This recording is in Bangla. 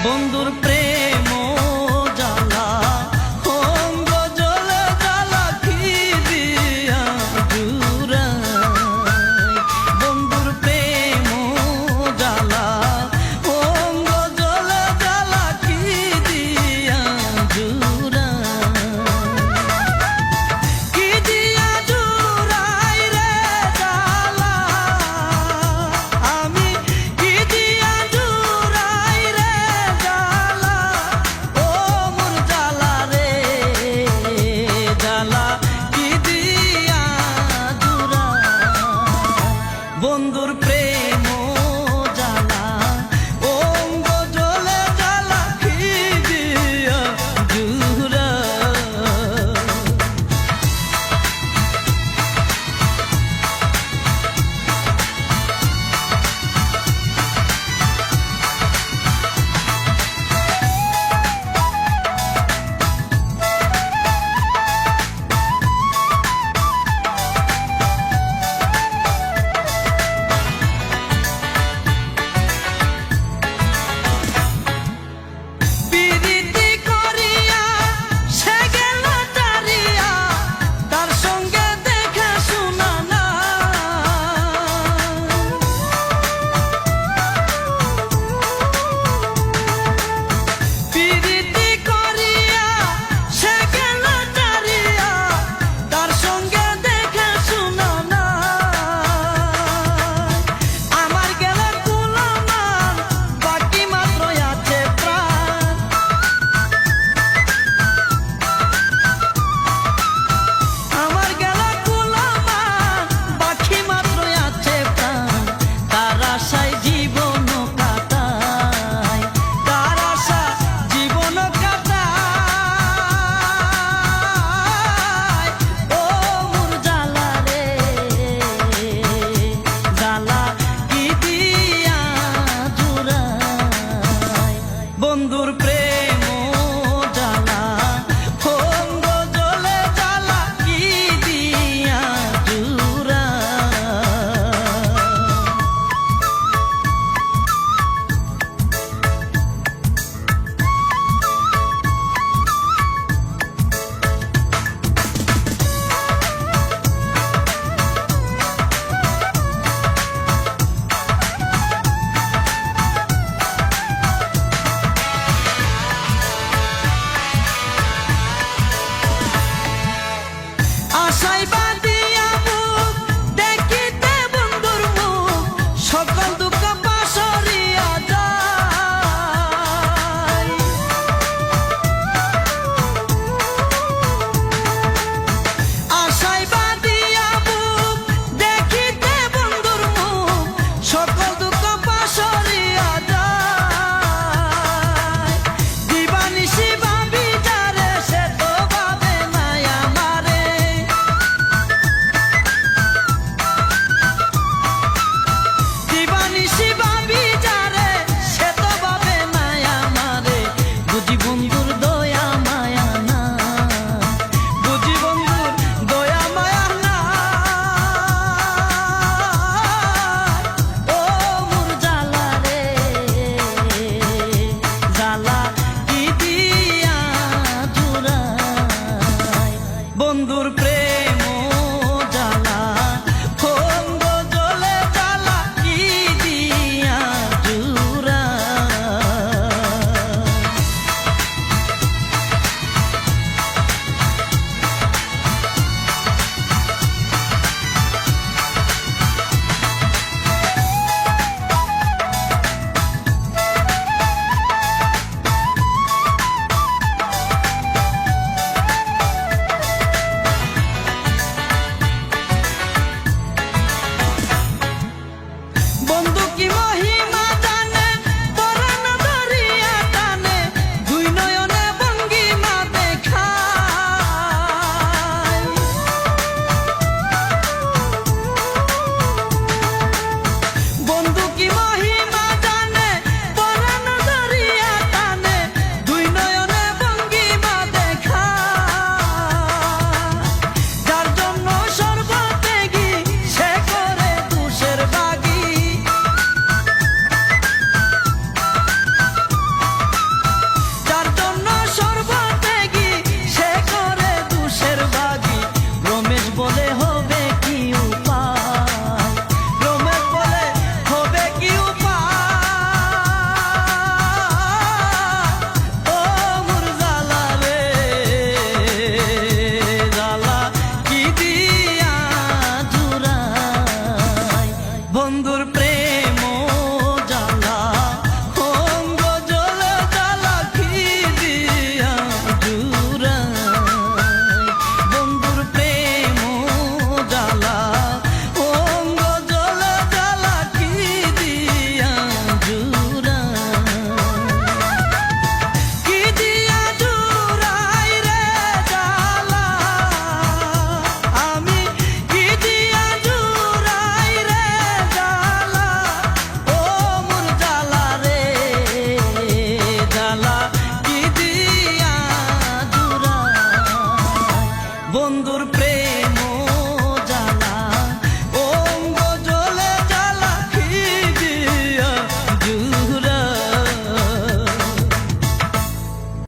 বন্ধুর প্রেম জ্বালা অঙ্গ জ্বলে জ্বালা কি দিয়া জুড়াই। বন্ধুর প্রেম জ্বালা অঙ্গ জ্বলে জ্বালা কি দিয়া জুড়াই। কি দিয়া জুড়াই রে জ্বালা আমি, কি দিয়া জুড়াই রে জ্বালা ও মোর জ্বালা রে জ্বালা কি দিয়া জুড়াই। বন্ধুর প্রেম জ্বালা অঙ্গ জ্বলে জ্বালা কি দিয়া জুড়াই। পিরিতি করিয়া সে গেল তারিয়া, তার সঙ্গে দেখা শোনা না। পিরিতি করিয়া সে গেল তারিয়া, তার সঙ্গে দেখা শোনা না। আমার গেলে কুলমান বাকি মাত্র আছে প্রাণ। আমার গেলা কুলমান বাকি মাত্র আছে প্রাণ। তার আশায় জীবন কাটাই, তার আশা জীবন কাটাই। ও মোর জ্বালা রে জ্বালা কি দিয়া জুড়াই। বন্ধুর